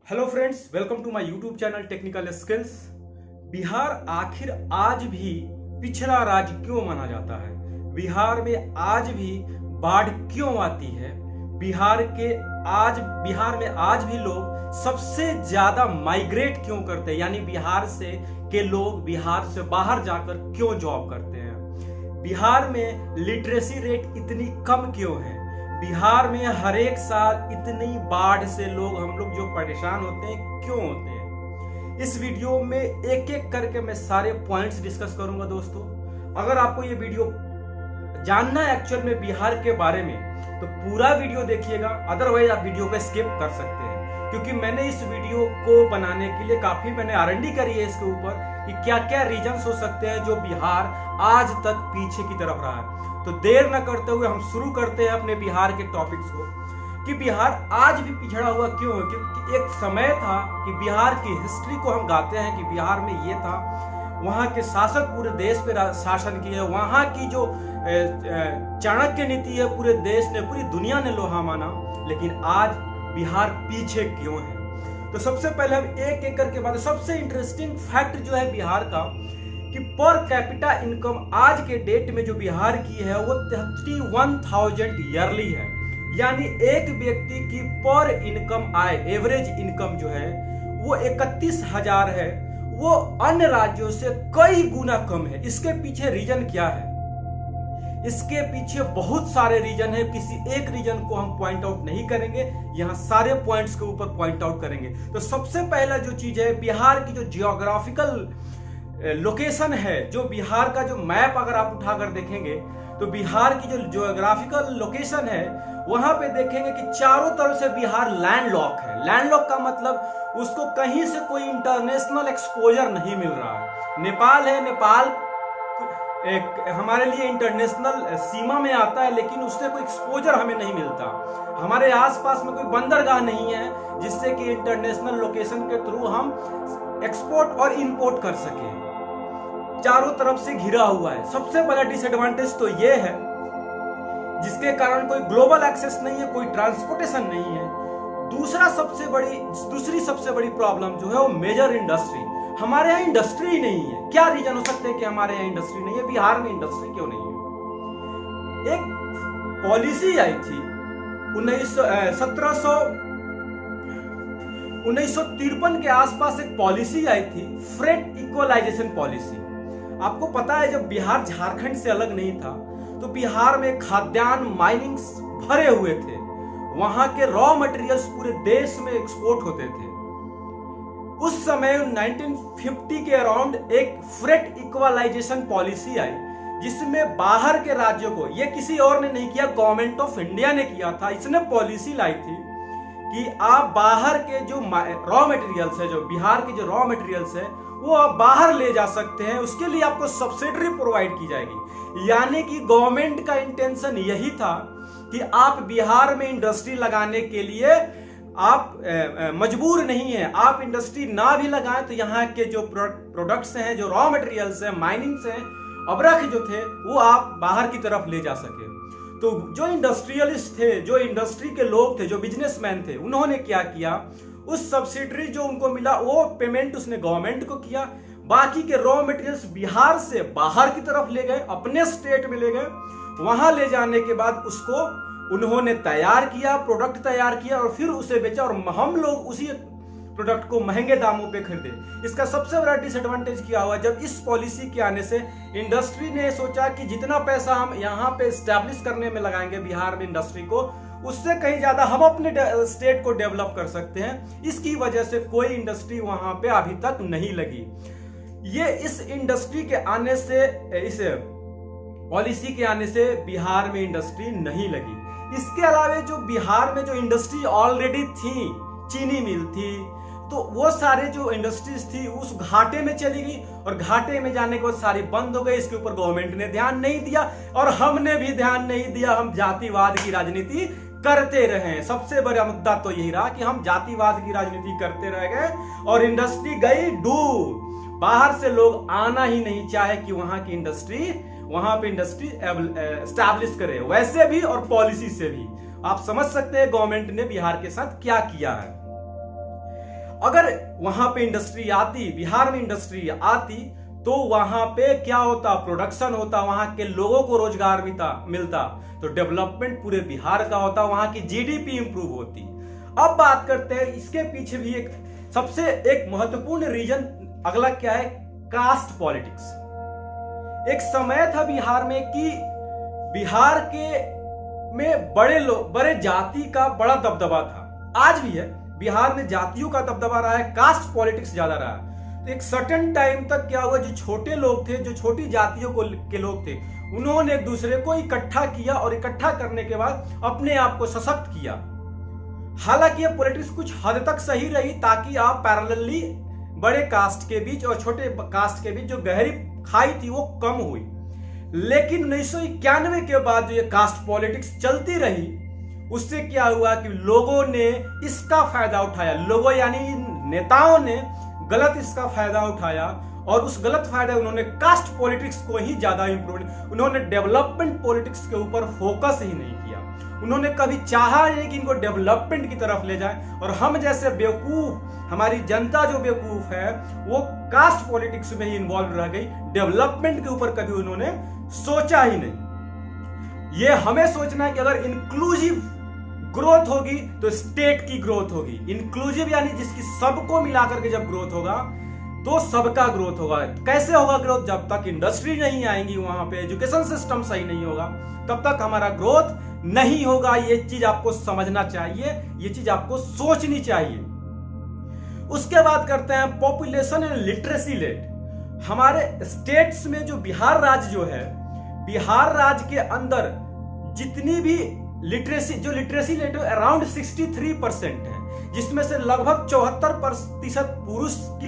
Hello friends, welcome to my YouTube channel technical skills. Bihar आखिर आज भी पिछड़ा राज्य क्यों माना जाता है? बिहार में आज भी बाढ़ क्यों आती है? बिहार में आज भी लोग सबसे ज्यादा माइग्रेट क्यों करते हैं, यानी बिहार से के लोग बिहार से बाहर जाकर क्यों जॉब करते हैं? बिहार में लिटरेसी रेट इतनी कम क्यों है? बिहार में हर एक साल इतनी बाढ़ से हम लोग जो परेशान होते हैं क्यों होते हैं? इस वीडियो में एक एक करके मैं सारे पॉइंट्स डिस्कस करूंगा दोस्तों। अगर आपको ये वीडियो जानना है एक्चुअल में बिहार के बारे में तो पूरा वीडियो देखिएगा, अदरवाइज आप वीडियो को स्किप कर सकते हैं, क्योंकि मैंने इस वीडियो को बनाने के लिए काफी मैंने R&D करी है इसके ऊपर कि क्या क्या रीजंस हो सकते हैं जो बिहार आज तक पीछे की तरफ रहा है। तो देर न करते हुए हम शुरू करते हैं अपने बिहार के टॉपिक्स को कि बिहार आज भी पिछड़ा हुआ क्यों है। क्योंकि एक समय था कि बिहार की हिस्ट्री को हम गाते हैं कि बिहार में ये था, वहां के शासक पूरे देश पे शासन किए, वहां की जो चाणक्य नीति है पूरे देश ने, पूरी दुनिया ने लोहा माना। लेकिन आज बिहार पीछे क्यों है? तो सबसे पहले हम एक एक करके बात। सबसे इंटरेस्टिंग फैक्ट जो है बिहार का कि पर कैपिटा इनकम आज के डेट में जो बिहार की है वो 31,000 ईयरली है, यानी एक व्यक्ति की पर इनकम आय एवरेज इनकम जो है वो 31,000 है, वो अन्य राज्यों से कई गुना कम है। इसके पीछे रीजन क्या है? इसके पीछे बहुत सारे रीजन है, किसी एक रीजन को हम पॉइंट आउट नहीं करेंगे, यहां सारे पॉइंट्स के ऊपर पॉइंट आउट करेंगे। तो सबसे पहला जो चीज है, बिहार की जो जियोग्राफिकल लोकेशन है, जो बिहार का जो मैप अगर आप उठाकर देखेंगे तो बिहार की जो जियोग्राफिकल लोकेशन है वहां पे देखेंगे कि चारों तरफ से बिहार लैंडलॉक है। लैंडलॉक का मतलब उसको कहीं से कोई इंटरनेशनल एक्सपोजर नहीं मिल रहा है। नेपाल है, नेपाल हमारे लिए इंटरनेशनल सीमा में आता है, लेकिन उससे कोई एक्सपोजर हमें नहीं मिलता। हमारे आसपास में कोई बंदरगाह नहीं है जिससे कि इंटरनेशनल लोकेशन के थ्रू हम एक्सपोर्ट और इंपोर्ट कर सके। चारों तरफ से घिरा हुआ है। सबसे बड़ा डिसएडवांटेज तो यह है जिसके कारण कोई ग्लोबल एक्सेस नहीं है, कोई ट्रांसपोर्टेशन नहीं है। दूसरी सबसे बड़ी प्रॉब्लम जो है वो मेजर इंडस्ट्री। हमारे यहाँ इंडस्ट्री ही नहीं है। क्या रीजन हो सकते हैं कि हमारे यहाँ इंडस्ट्री नहीं है? बिहार में इंडस्ट्री क्यों नहीं है? एक पॉलिसी आई थी 1953 के आसपास, एक पॉलिसी आई थी फ्रेट इक्वलाइजेशन पॉलिसी। आपको पता है जब बिहार झारखंड से अलग नहीं था तो बिहार में खाद्यान्न माइनिंग भरे हुए थे, वहां के रॉ मटेरियल्स पूरे देश में एक्सपोर्ट होते थे। उस समय 1950 के अराउंड एक फ्रेट इक्वलाइजेशन पॉलिसी आई जिसमें बाहर के राज्यों को, ये किसी और ने नहीं किया, गवर्नमेंट ऑफ इंडिया ने किया था। इसने पॉलिसी लाई थी कि आप बाहर के जो रॉ मटेरियल्स है, जो बिहार के जो रॉ मटेरियल्स है वो आप बाहर ले जा सकते हैं, उसके लिए आपको सब्सिडी प्रोवाइड की जाएगी। यानी कि गवर्नमेंट का इंटेंशन यही था कि आप बिहार में इंडस्ट्री लगाने के लिए आप मजबूर नहीं है। आप इंडस्ट्री ना भी लगाएं तो यहाँ के जो प्रोडक्ट्स हैं, जो रॉ मटेरियल्स हैं, माइनिंग्स हैं, अबरख जो थे, वो आप बाहर की तरफ ले जा सके। तो जो इंडस्ट्रियलिस्ट थे, जो इंडस्ट्री के लोग थे, जो बिजनेसमैन थे, उन्होंने क्या किया, उस सब्सिडी जो उनको मिला वो पेमेंट उसने गवर्नमेंट को किया। बाकी के रॉ मटेरियल्स बिहार से बाहर की तरफ ले गए, अपने स्टेट में ले गए। वहां ले जाने के बाद उसको उन्होंने तैयार किया, प्रोडक्ट तैयार किया और फिर उसे बेचा, और हम लोग उसी प्रोडक्ट को महंगे दामों पे खरीदे। इसका सबसे बड़ा डिसएडवांटेज क्या हुआ, जब इस पॉलिसी के आने से इंडस्ट्री ने सोचा कि जितना पैसा हम यहाँ पे एस्टैब्लिश करने में लगाएंगे बिहार में इंडस्ट्री को, उससे कहीं ज्यादा हम अपने स्टेट को डेवलप कर सकते हैं। इसकी वजह से कोई इंडस्ट्री वहां पे अभी तक नहीं लगी। ये इस इंडस्ट्री के आने से, इस पॉलिसी के आने से बिहार में इंडस्ट्री नहीं लगी। इसके अलावा जो बिहार में जो इंडस्ट्री ऑलरेडी थी, चीनी मिल थी, तो वो सारे जो इंडस्ट्रीज थी उस घाटे में चली गई, और घाटे में जाने के बाद सारी बंद हो गई। इसके ऊपर गवर्नमेंट ने ध्यान नहीं दिया और हमने भी ध्यान नहीं दिया। हम जातिवाद की राजनीति करते रहे। सबसे बड़ा मुद्दा तो यही रहा कि हम जातिवाद की राजनीति करते रह गए और इंडस्ट्री गई डूब। बाहर से लोग आना ही नहीं चाहे कि वहां पे इंडस्ट्री एस्टैब्लिश करे, वैसे भी और पॉलिसी से भी। आप समझ सकते हैं गवर्नमेंट ने बिहार के साथ क्या किया है। अगर वहां पे इंडस्ट्री आती, बिहार में इंडस्ट्री आती, तो वहां पे क्या होता, प्रोडक्शन होता, वहां के लोगों को रोजगार मिलता, तो डेवलपमेंट पूरे बिहार का होता, वहां की जीडीपी इंप्रूव होती। अब बात करते हैं इसके पीछे भी एक महत्वपूर्ण रीजन अगला क्या है, कास्ट पॉलिटिक्स। एक समय था बिहार में कि बिहार में बड़े जाति का बड़ा दबदबा था, आज भी है, बिहार में जातियों का दबदबा रहा है, कास्ट पॉलिटिक्स ज्यादा रहा है। तो एक सर्टेन टाइम तक क्या हुआ, जो छोटे लोग थे, जो छोटी जातियों के लोग थे, उन्होंने एक दूसरे को इकट्ठा किया और इकट्ठा करने के बाद अपने आप को सशक्त किया। हालांकि ये पॉलिटिक्स कुछ हद तक सही रही, ताकि आप पैरेलली बड़े कास्ट के बीच और छोटे कास्ट के बीच जो गहरी खाई थी वो कम हुई। लेकिन 1991 के बाद जो ये कास्ट पॉलिटिक्स चलती रही, उससे क्या हुआ कि लोगों ने इसका फायदा उठाया, लोगों यानी नेताओं ने गलत इसका फायदा उठाया, और उस गलत फायदा उन्होंने कास्ट पॉलिटिक्स को ही ज्यादा इंप्रूव, उन्होंने डेवलपमेंट पॉलिटिक्स के ऊपर फोकस ही नहीं किया। उन्होंने कभी चाहा नहीं कि इनको डेवलपमेंट की तरफ ले जाए, और हम जैसे बेवकूफ, हमारी जनता जो बेवकूफ है, वो कास्ट पॉलिटिक्स में ही इन्वॉल्व रह गई, डेवलपमेंट के ऊपर कभी उन्होंने सोचा ही नहीं। ये हमें सोचना है कि अगर इंक्लूसिव ग्रोथ होगी तो स्टेट की ग्रोथ होगी। इंक्लूसिव यानी जिसकी सबको मिलाकर के जब ग्रोथ होगा तो सबका ग्रोथ होगा। कैसे होगा ग्रोथ, जब तक इंडस्ट्री नहीं आएंगी, वहां पे एजुकेशन सिस्टम सही नहीं होगा, तब तक हमारा ग्रोथ नहीं होगा। ये चीज आपको समझना चाहिए, ये चीज आपको सोचनी चाहिए। उसके बाद करते हैं पॉपुलेशन एंड लिटरेसी रेट। हमारे स्टेट्स में जो बिहार राज्य जो है, बिहार राज्य के अंदर जितनी भी लिटरेसी रेट अराउंड 63% है, जिसमें से लगभग 74% पुरुष की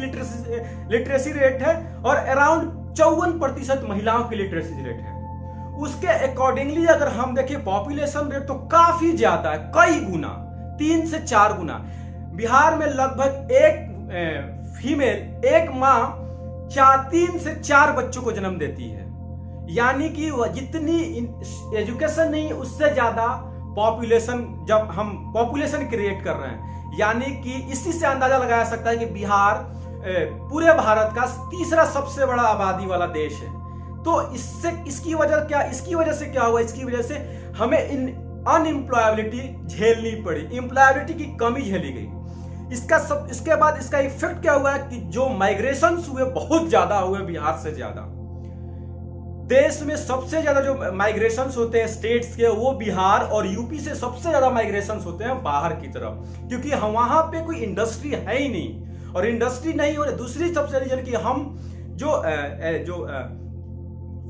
लिटरेसी रेट है और अराउंड 54% महिलाओं की लिटरेसी रेट है। उसके अकॉर्डिंगली अगर हम देखें पॉपुलेशन रेट तो काफी ज्यादा है, कई गुना, 3 से 4 गुना। बिहार में लगभग एक माँ 3 से 4 बच्चों को जन्म देती है, यानी कि जितनी एजुकेशन नहीं उससे ज्यादा पॉपुलेशन, जब हम पॉपुलेशन क्रिएट कर रहे हैं, यानी कि इसी से अंदाजा लगाया सकता है कि बिहार पूरे भारत का तीसरा सबसे बड़ा आबादी वाला देश है। तो इसकी वजह से क्या हुआ, इसकी वजह से हमें अनएम्प्लॉयबिलिटी झेलनी पड़ी, एम्प्लॉयबिलिटी की कमी झेली गई। इसके बाद इसका इफेक्ट क्या हुआ कि जो माइग्रेशन हुए बहुत ज्यादा हुए, बिहार से ज्यादा। देश में सबसे ज्यादा जो माइग्रेशन होते हैं स्टेट्स के, वो बिहार और यूपी से सबसे ज्यादा माइग्रेशन होते हैं बाहर की तरफ, क्योंकि वहां पे कोई इंडस्ट्री है ही नहीं, और इंडस्ट्री नहीं हो रही। दूसरी सबसे रीजन की हम जो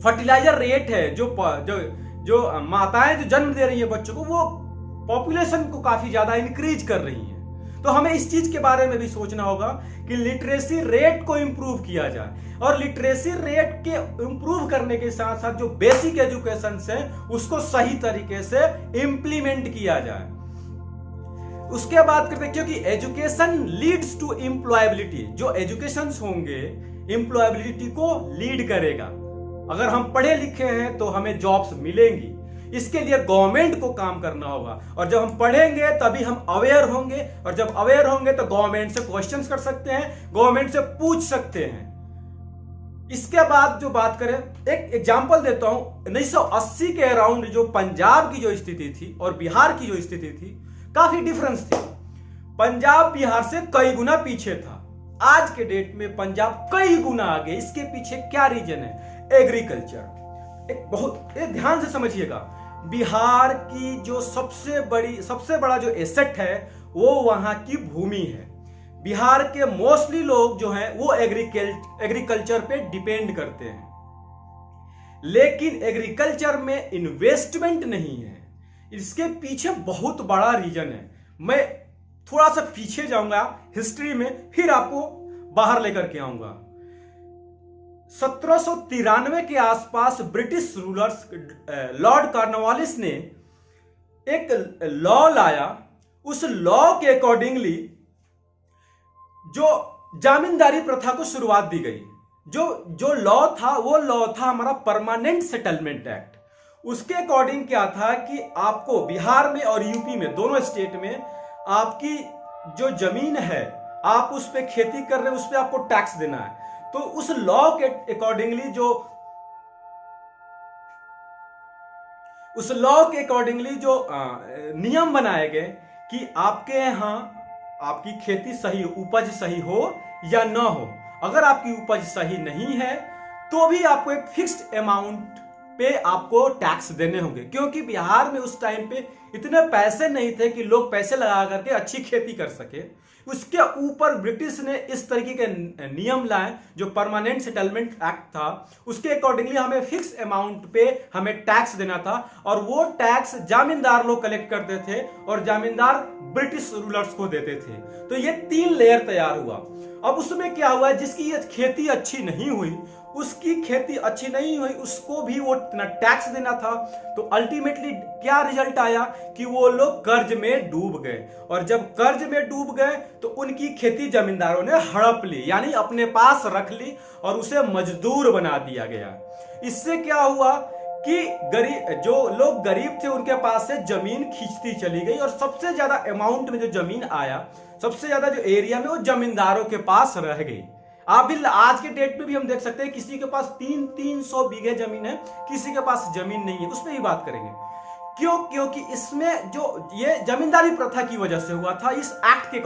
फर्टिलाइजर रेट है, जो माताएं जो जन्म दे रही है बच्चों को, वो पॉपुलेशन को काफी ज्यादा इंक्रीज कर रही है। तो हमें इस चीज के बारे में भी सोचना होगा कि लिटरेसी रेट को इंप्रूव किया जाए, और लिटरेसी रेट के इंप्रूव करने के साथ साथ जो बेसिक एजुकेशन है उसको सही तरीके से इंप्लीमेंट किया जाए। उसके बाद करते हैं, क्योंकि एजुकेशन लीड्स टू एम्प्लॉयबिलिटी, जो एजुकेशन होंगे एम्प्लॉयबिलिटी को लीड करेगा। अगर हम पढ़े लिखे हैं तो हमें जॉब्स मिलेंगी, इसके लिए गवर्नमेंट को काम करना होगा, और जब हम पढ़ेंगे तभी हम अवेयर होंगे, और जब अवेयर होंगे तो गवर्नमेंट से क्वेश्चंस कर सकते हैं, गवर्नमेंट से पूछ सकते हैं। इसके बाद जो बात करें, एक एग्जांपल देता हूं, 1980 के अराउंड जो पंजाब की जो स्थिति थी और बिहार की जो स्थिति थी, काफी डिफरेंस थी। पंजाब बिहार से कई गुना पीछे था, आज के डेट में पंजाब कई गुना आगे। इसके पीछे क्या रीजन है, एग्रीकल्चर। एक ध्यान से समझिएगा, बिहार की जो सबसे बड़ा जो एसेट है वो वहां की भूमि है। बिहार के मोस्टली लोग जो हैं वो एग्रीकल्चर पे डिपेंड करते हैं, लेकिन एग्रीकल्चर में इन्वेस्टमेंट नहीं है। इसके पीछे बहुत बड़ा रीजन है। मैं थोड़ा सा पीछे जाऊंगा हिस्ट्री में, फिर आपको बाहर लेकर के आऊंगा। 1793 के आसपास ब्रिटिश रूलर्स लॉर्ड कॉर्नवालिस ने एक लॉ लाया। उस लॉ के अकॉर्डिंगली जो जामींदारी प्रथा को शुरुआत दी गई। जो लॉ था वो लॉ था हमारा परमानेंट सेटलमेंट एक्ट। उसके अकॉर्डिंग क्या था कि आपको बिहार में और यूपी में, दोनों स्टेट में, आपकी जो जमीन है आप उस पर खेती कर रहे हैं, उस पर आपको टैक्स देना है। तो उस लॉ के अकॉर्डिंगली जो नियम बनाए गए कि आपके यहां आपकी खेती सही, उपज सही हो या ना हो। अगर आपकी उपज सही नहीं है तो भी आपको एक फिक्स्ड अमाउंट पे आपको टैक्स देने होंगे, क्योंकि बिहार में उस टाइम पे इतने पैसे नहीं थे कि लोग पैसे लगा करके अच्छी खेती कर सके। उसके ऊपर ब्रिटिश ने इस तरीके के नियम लाए, जो परमानेंट सेटलमेंट एक्ट था, उसके अकॉर्डिंगली हमें फिक्स अमाउंट पे हमें टैक्स देना था, और वो टैक्स जामींदार लोग कलेक्ट करते थे और जामींदार ब्रिटिश रूलर्स को देते थे। तो ये 3 लेयर तैयार हुआ। अब उसमें क्या हुआ, जिसकी ये खेती अच्छी नहीं हुई, उसको भी वो इतना टैक्स देना था। तो अल्टीमेटली क्या रिजल्ट आया कि वो लोग कर्ज में डूब गए, और जब कर्ज में डूब गए तो उनकी खेती जमींदारों ने हड़प ली, यानी अपने पास रख ली और उसे मजदूर बना दिया गया। इससे क्या हुआ कि जो लोग गरीब थे उनके पास से जमीन खींचती चली गई, और सबसे ज्यादा अमाउंट में जो जमीन आया, सबसे ज्यादा जो एरिया में, वो जमींदारों के पास रह गई। आप भी आज के डेट में भी हम देख सकते हैं किसी के पास 300 बीघे जमीन है, किसी के पास जमीन नहीं है। उस पर ही बात करेंगे क्यों, क्योंकि इसमें जो ये जमींदारी प्रथा की वजह से हुआ था, इस एक्ट के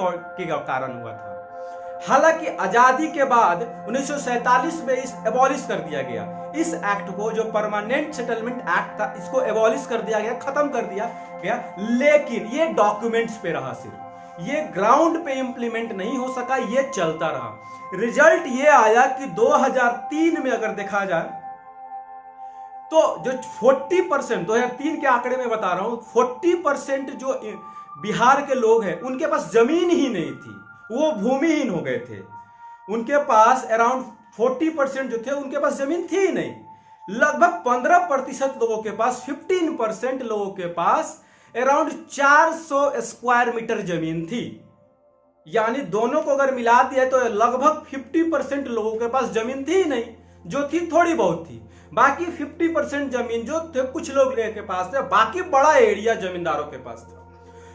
कारण हुआ था। हालांकि आजादी के बाद 1947 में इस एबॉलिश कर दिया गया। इस एक्ट को, जो परमानेंट सेटलमेंट एक्ट था, इसको एबॉलिश कर दिया गया, खत्म कर दिया गया, लेकिन ये डॉक्यूमेंट्स पे रहा, सिर्फ ये ग्राउंड पे इंप्लीमेंट नहीं हो सका, ये चलता रहा। रिजल्ट ये आया कि 2003 में अगर देखा जाए तो जो 40%, 2003 के आंकड़े में बता रहा हूं, 40% जो बिहार के लोग हैं उनके पास जमीन ही नहीं थी, वो भूमिहीन हो गए थे। उनके पास अराउंड 40% जो थे उनके पास जमीन थी ही नहीं। लगभग 15% लोगों के पास, 15% लोगों के पास अराउंड 400 स्क्वायर मीटर जमीन थी। यानी दोनों को अगर मिला दिया तो लगभग 50% लोगों के पास जमीन थी ही नहीं, जो थी थोड़ी बहुत थी। बाकी 50% जमीन जो थे कुछ लोग के पास थे, बाकी बड़ा एरिया जमींदारों के पास था।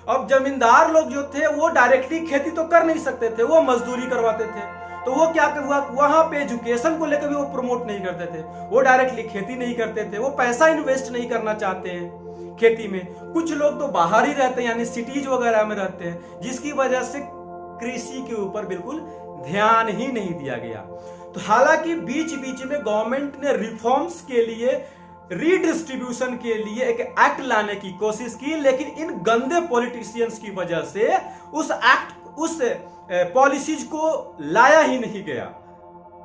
अब जमींदार लोग जो थे वो डायरेक्टली खेती तो कर नहीं सकते थे, वो मजदूरी करवाते थे। तो वो क्या हुआ, वहां पे एजुकेशन को लेकर भी वो प्रमोट नहीं करते थे, वो डायरेक्टली खेती नहीं करते थे, वो पैसा इन्वेस्ट नहीं करना चाहते हैं खेती में। कुछ लोग तो बाहर ही रहते हैं, यानी सिटीज वगैरह में रहते हैं, जिसकी वजह से कृषि के ऊपर बिल्कुल ध्यान ही नहीं दिया गया। तो हालांकि बीच बीच में गवर्नमेंट ने रिफॉर्म्स के लिए, रीडिस्ट्रीब्यूशन के लिए एक एक्ट लाने की कोशिश की, लेकिन इन गंदे पॉलिटिशियंस की वजह से उस पॉलिसीज को लाया ही नहीं गया।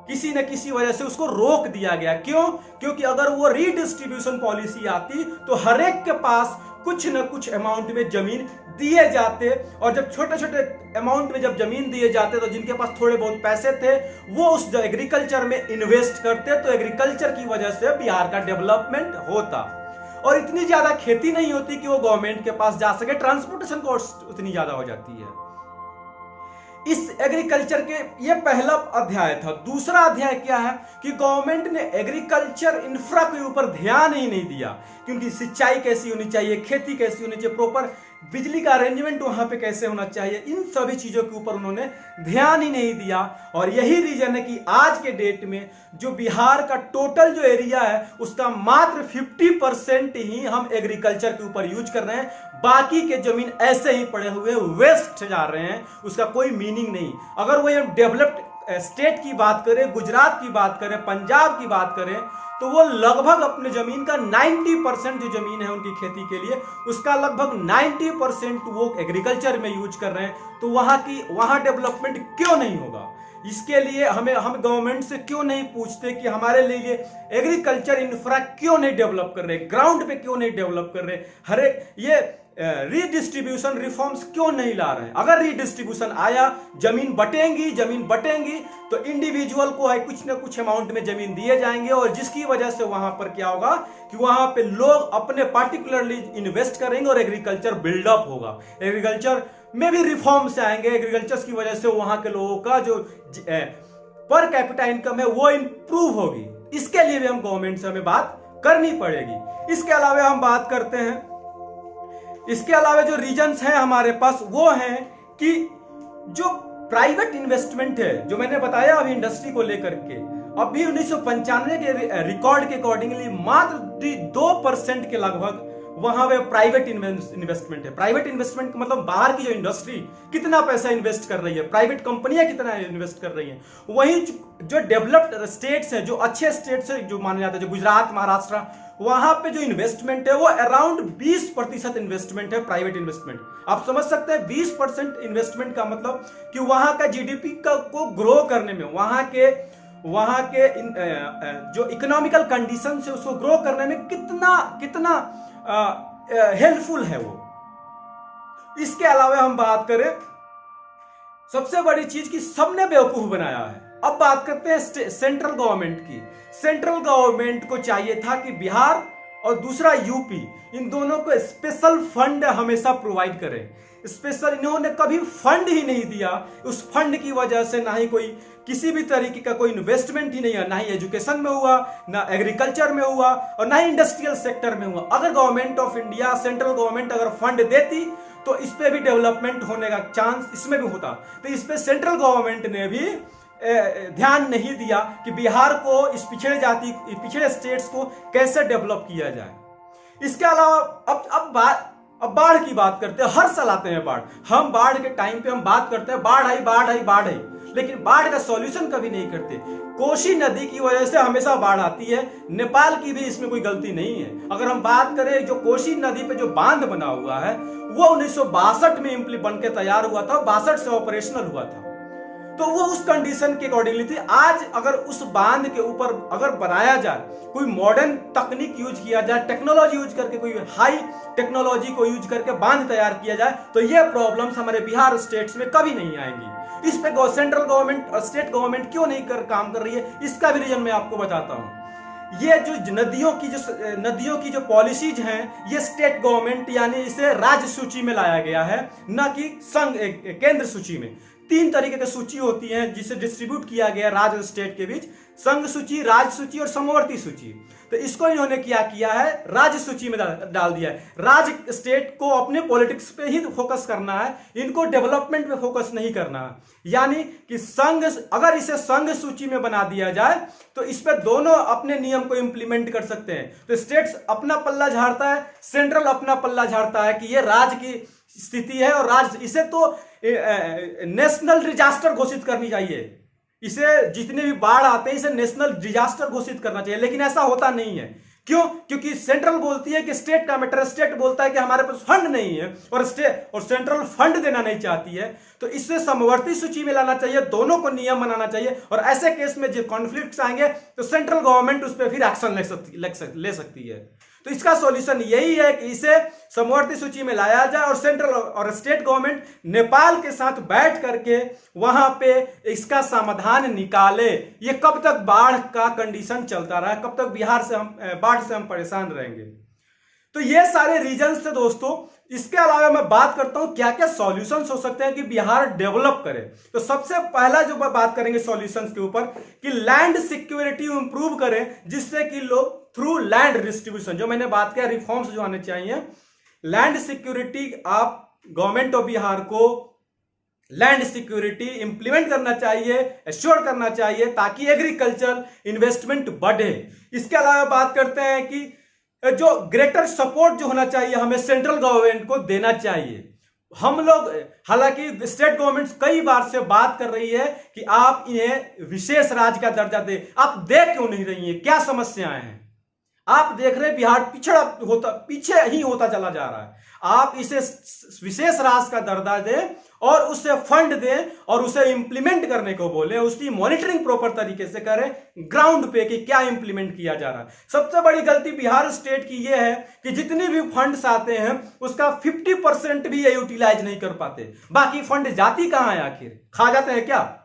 किसी न किसी वजह से उसको रोक दिया गया। क्यों? क्योंकि अगर वो रीडिस्ट्रीब्यूशन पॉलिसी आती तो हर एक के पास कुछ न कुछ अमाउंट में जमीन दिए जाते, और जब छोटे छोटे अमाउंट में जब जमीन दिए जाते तो जिनके पास थोड़े बहुत पैसे थे वो उस एग्रीकल्चर में इन्वेस्ट करते, तो एग्रीकल्चर की वजह से बिहार का डेवलपमेंट होता। और इतनी ज्यादा खेती नहीं होती कि वो गवर्नमेंट के पास जा सके, ट्रांसपोर्टेशन कॉस्ट उतनी ज्यादा हो जाती है। इस एग्रीकल्चर के ये पहला अध्याय था। दूसरा अध्याय क्या है कि गवर्नमेंट ने एग्रीकल्चर इंफ्रा के ऊपर ध्यान ही नहीं दिया, क्योंकि सिंचाई कैसी होनी चाहिए, खेती कैसी होनी चाहिए, प्रॉपर बिजली का अरेंजमेंट वहां पे कैसे होना चाहिए, इन सभी चीजों के ऊपर उन्होंने ध्यान ही नहीं दिया। और यही रीजन है कि आज के डेट में जो बिहार का टोटल जो एरिया है उसका मात्र 50% ही हम एग्रीकल्चर के ऊपर यूज कर रहे हैं, बाकी के जमीन ऐसे ही पड़े हुए वेस्ट जा रहे हैं, उसका कोई मीनिंग नहीं। अगर वही हम डेवलप्ड स्टेट की बात करें, गुजरात की बात करें, पंजाब की बात करें, तो वो लगभग अपने जमीन का 90% जो जमीन है उनकी खेती के लिए, उसका लगभग 90% वो एग्रीकल्चर में यूज कर रहे हैं। तो वहां डेवलपमेंट क्यों नहीं होगा? इसके लिए हम गवर्नमेंट से क्यों नहीं पूछते कि हमारे लिए एग्रीकल्चर इंफ्रा क्यों नहीं डेवलप कर रहे, ग्राउंड पे क्यों नहीं डेवलप कर रहे, हर एक ये रीडिस्ट्रीब्यूशन रिफॉर्म्स क्यों नहीं ला रहे हैं? अगर रीडिस्ट्रीब्यूशन आया, जमीन बटेंगी तो इंडिविजुअल को है कुछ ना कुछ अमाउंट में जमीन दिए जाएंगे, और जिसकी वजह से वहां पर क्या होगा कि वहां पे लोग अपने पार्टिकुलरली इन्वेस्ट करेंगे और एग्रीकल्चर बिल्डअप होगा। एग्रीकल्चर में भी रिफॉर्म्स आएंगे, एग्रीकल्चर की वजह से वहां के लोगों का जो पर कैपिटा इनकम है वो इंप्रूव होगी। इसके लिए भी हम गवर्नमेंट से हमें बात करनी पड़ेगी। इसके अलावा हम बात करते हैं, इसके अलावा जो रीजन्स हैं हमारे पास वो हैं कि जो प्राइवेट इन्वेस्टमेंट है, जो मैंने बताया अभी इंडस्ट्री को लेकर के, अभी 1995 के रिकॉर्ड के अकॉर्डिंगली मात्र 2% के लगभग वहां पे प्राइवेट इन्वेस्टमेंट है। प्राइवेट इन्वेस्टमेंट मतलब बाहर की जो इंडस्ट्री कितना पैसा इन्वेस्ट कर रही है, प्राइवेट कंपनियां कितना इन्वेस्ट कर रही हैं। वहीं जो डेवलप्ड स्टेट्स हैं, जो अच्छे स्टेट्स हैं, जो माने जाते हैं, जो गुजरात, महाराष्ट्र, वहां पे जो इन्वेस्टमेंट है वो अराउंड 20% इन्वेस्टमेंट है, प्राइवेट इन्वेस्टमेंट। आप समझ सकते हैं 20% इन्वेस्टमेंट का मतलब कि वहां का जीडीपी को ग्रो करने में, वहां के जो इकोनॉमिकल कंडीशन है उसको ग्रो करने में कितना हेल्पफुल है वो। इसके अलावा हम बात करें सबसे बड़ी चीज की सबने बेवकूफ बनाया है। अब बात करते हैं सेंट्रल गवर्नमेंट की। सेंट्रल गवर्नमेंट को चाहिए था कि बिहार और दूसरा यूपी, इन दोनों को स्पेशल फंड हमेशा प्रोवाइड करें। स्पेशल इन्होंने कभी फंड ही नहीं दिया। उस फंड की वजह से ना ही कोई किसी भी तरीके का कोई इन्वेस्टमेंट ही नहीं है, ना ही एजुकेशन में हुआ, ना एग्रीकल्चर में हुआ, और ना ही इंडस्ट्रियल सेक्टर में हुआ। अगर government of India, central government अगर फंड देती तो इस पे भी डेवलपमेंट होने का चांस इसमें भी होता। तो इस पे सेंट्रल गवर्नमेंट ने भी ध्यान नहीं दिया कि बिहार को, इस पिछड़े स्टेट्स को कैसे डेवलप किया जाए। इसके अलावा अब बाढ़ की बात करते हैं। हर साल आते हैं बाढ़। हम बाढ़ के टाइम पे हम बात करते हैं बाढ़ आई, लेकिन बाढ़ का सॉल्यूशन कभी नहीं करते। कोसी नदी की वजह से हमेशा बाढ़ आती है। नेपाल की भी इसमें कोई गलती नहीं है। अगर हम बात करें जो कोसी नदी पे जो बांध बना हुआ है वो 1962 में बन के तैयार हुआ था, 62 से ऑपरेशनल हुआ था, तो वो उस कंडीशन के अकॉर्डिंगली थी। आज अगर उस बांध के ऊपर अगर बनाया जाए, कोई मॉडर्न तकनीक यूज किया जाए, टेक्नोलॉजी यूज करके, कोई हाई टेक्नोलॉजी को यूज करके बांध तैयार किया जाए, तो ये प्रॉब्लम्स हमारे बिहार स्टेट्स में कभी नहीं आएंगी। इस पे सेंट्रल गवर्नमेंट और स्टेट गवर्नमेंट क्यों नहीं काम कर रही है, इसका भी रीजन मैं आपको बताता हूं। ये जो नदियों की जो पॉलिसीज हैं, ये स्टेट गवर्नमेंट यानी इसे राज्य सूची में लाया गया है, न कि केंद्र सूची में। 3 तरीके की सूची होती है जिसे डिस्ट्रीब्यूट किया गया राज्य और स्टेट के बीच, संघ सूची, राज्य सूची और समवर्ती सूची। तो इसको इन्होंने क्या किया है, राज्य सूची में डाल दिया है। राज्य स्टेट को अपने पॉलिटिक्स पे ही फोकस करना है, इनको डेवलपमेंट पे फोकस नहीं करना है। यानी कि अगर इसे संघ सूची में बना दिया जाए तो इस पे दोनों अपने नियम को इंप्लीमेंट कर सकते हैं। तो स्टेट्स अपना पल्ला झाड़ता है, सेंट्रल अपना पल्ला झाड़ता है कि ये राज्य की स्थिति है और राज्य, इसे तो नेशनल डिजास्टर घोषित करनी चाहिए। इसे जितने भी बाढ़ आते हैं इसे नेशनल डिजास्टर घोषित करना चाहिए, लेकिन ऐसा होता नहीं है। क्यों? क्योंकि सेंट्रल बोलती है कि स्टेट का मैटर, स्टेट बोलता है कि हमारे पास फंड नहीं है, और सेंट्रल फंड देना नहीं चाहती है। तो इससे समवर्ती सूची में लाना चाहिए, दोनों को नियम बनाना चाहिए, और ऐसे केस में जो कॉन्फ्लिक्ट्स आएंगे तो सेंट्रल गवर्नमेंट उस पर फिर एक्शन ले सकती है। तो इसका सॉल्यूशन यही है कि इसे समवर्ती सूची में लाया जाए और सेंट्रल और स्टेट गवर्नमेंट नेपाल के साथ बैठ करके वहां पे इसका समाधान निकाले। ये कब तक बाढ़ का कंडीशन चलता रहा, कब तक बिहार से बाढ़ से हम परेशान रहेंगे। तो ये सारे रीजंस थे दोस्तों। इसके अलावा मैं बात करता हूं क्या क्या सॉल्यूशंस हो सकते हैं कि बिहार डेवलप करे। तो सबसे पहला जो बात करेंगे सॉल्यूशंस के ऊपर कि लैंड सिक्योरिटी इंप्रूव करें, जिससे कि लोग थ्रू लैंड डिस्ट्रीब्यूशन, जो मैंने बात किया रिफॉर्म्स जो आने चाहिए, लैंड सिक्योरिटी, आप गवर्नमेंट ऑफ बिहार को लैंड सिक्योरिटी इंप्लीमेंट करना चाहिए, एश्योर करना चाहिए, ताकि एग्रीकल्चर इन्वेस्टमेंट बढ़े। इसके अलावा बात करते हैं कि जो ग्रेटर सपोर्ट जो होना चाहिए हमें सेंट्रल गवर्नमेंट को देना चाहिए। हम लोग, हालांकि स्टेट गवर्नमेंट कई बार से बात कर रही है कि आप इन्हें विशेष राज्य का दर्जा दे, आप दे क्यों नहीं रही है, क्या समस्याएं हैं? आप देख रहे हैं बिहार पीछे ही होता चला जा रहा है। आप इसे विशेष राज्य का दर्जा दें और उसे फंड दें और उसे इंप्लीमेंट करने को बोले, उसकी मॉनिटरिंग प्रॉपर तरीके से करें ग्राउंड पे कि क्या इंप्लीमेंट किया जा रहा है। सबसे बड़ी गलती बिहार स्टेट की यह है कि जितने भी फंड्स आते हैं उसका 50% भी ये यूटिलाइज नहीं कर पाते। बाकी फंड जाती कहां है, आखिर खा जाते हैं क्या?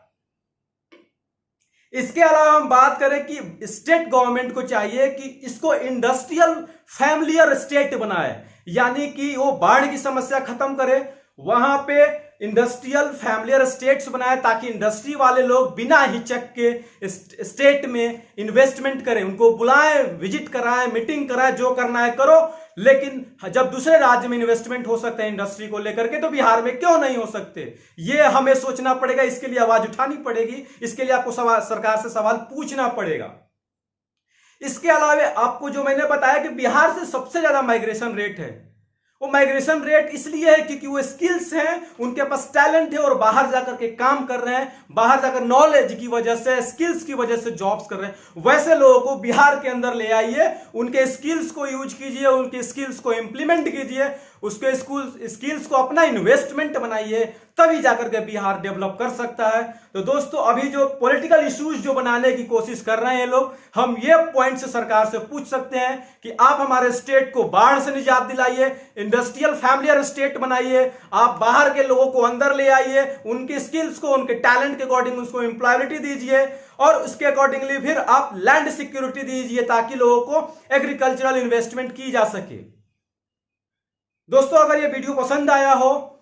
इसके अलावा हम बात करें कि स्टेट गवर्नमेंट को चाहिए कि इसको इंडस्ट्रियल फैमिलियर स्टेट बनाए, यानी कि वो बाढ़ की समस्या खत्म करे, वहां पे इंडस्ट्रियल फैमिलियर स्टेट्स बनाए ताकि इंडस्ट्री वाले लोग बिना हिचक के स्टेट में इन्वेस्टमेंट करें, उनको बुलाएं, विजिट कराएं, मीटिंग कराएं, जो करना है करो। लेकिन जब दूसरे राज्य में इन्वेस्टमेंट हो सकते हैं इंडस्ट्री को लेकर के, तो बिहार में क्यों नहीं हो सकते? ये हमें सोचना पड़ेगा, इसके लिए आवाज उठानी पड़ेगी, इसके लिए आपको सरकार से सवाल पूछना पड़ेगा। इसके अलावा आपको जो मैंने बताया कि बिहार से सबसे ज्यादा माइग्रेशन रेट है, वो माइग्रेशन रेट इसलिए है क्योंकि वो स्किल्स हैं, उनके पास टैलेंट है और बाहर जाकर के काम कर रहे हैं, बाहर जाकर नॉलेज की वजह से, स्किल्स की वजह से जॉब्स कर रहे हैं। वैसे लोगों को बिहार के अंदर ले आइए, उनके स्किल्स को यूज कीजिए, उनके स्किल्स को इंप्लीमेंट कीजिए, उसके स्किल्स को अपना इन्वेस्टमेंट बनाइए, तभी जाकर के बिहार डेवलप कर सकता है। तो दोस्तों, अभी जो पॉलिटिकल इश्यूज जो बनाने की कोशिश कर रहे हैं लोग, हम ये पॉइंट से सरकार से पूछ सकते हैं कि आप हमारे स्टेट को बाढ़ से निजात दिलाइए, इंडस्ट्रियल फैमिलियर स्टेट बनाइए, आप बाहर के लोगों को अंदर ले आइए, उनके स्किल्स को, उनके टैलेंट के अकॉर्डिंग उसको एम्प्लॉयबिलिटी दीजिए, और उसके अकॉर्डिंगली फिर आप लैंड सिक्योरिटी दीजिए ताकि लोगों को एग्रीकल्चरल इन्वेस्टमेंट की जा सके। दोस्तों, अगर ये वीडियो पसंद आया हो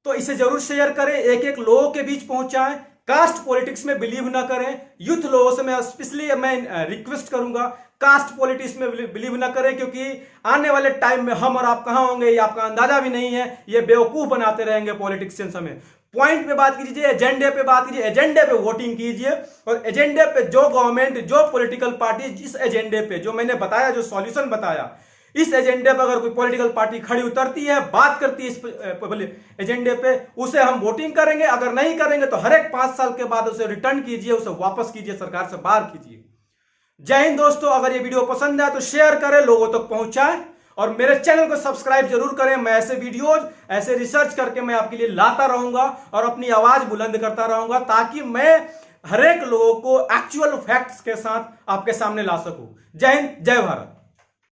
तो इसे जरूर शेयर करें, एक एक लोगों के बीच पहुंचाएं। कास्ट पॉलिटिक्स में बिलीव ना करें। यूथ लोगों से मैं स्पेशली रिक्वेस्ट करूंगा, कास्ट पॉलिटिक्स में बिलीव ना करें, क्योंकि आने वाले टाइम में हम और आप कहां होंगे ये आपका अंदाजा भी नहीं है। ये बेवकूफ बनाते रहेंगे पॉलिटिशियंस हमें। पॉइंट पे बात कीजिए, एजेंडे पे बात कीजिए, एजेंडे पे वोटिंग कीजिए, और एजेंडे पे जो गवर्नमेंट, जो पॉलिटिकल पार्टी जिस एजेंडे पे जो मैंने बताया, जो सॉल्यूशन बताया, इस एजेंडे पर अगर कोई पॉलिटिकल पार्टी खड़ी उतरती है, बात करती है इस एजेंडे पे, उसे हम वोटिंग करेंगे। अगर नहीं करेंगे तो हर एक 5 साल के बाद उसे रिटर्न कीजिए, उसे वापस कीजिए, सरकार से बाहर कीजिए। जय हिंद दोस्तों। अगर ये वीडियो पसंद आए तो शेयर करें, लोगों तक पहुंचाएं, और मेरे चैनल को सब्सक्राइब जरूर करें। मैं ऐसे वीडियोज, ऐसे रिसर्च करके मैं आपके लिए लाता रहूंगा और अपनी आवाज बुलंद करता रहूंगा, ताकि मैं हर एक लोगों को एक्चुअल फैक्ट्स के साथ आपके सामने ला सकूं। जय हिंद, जय भारत।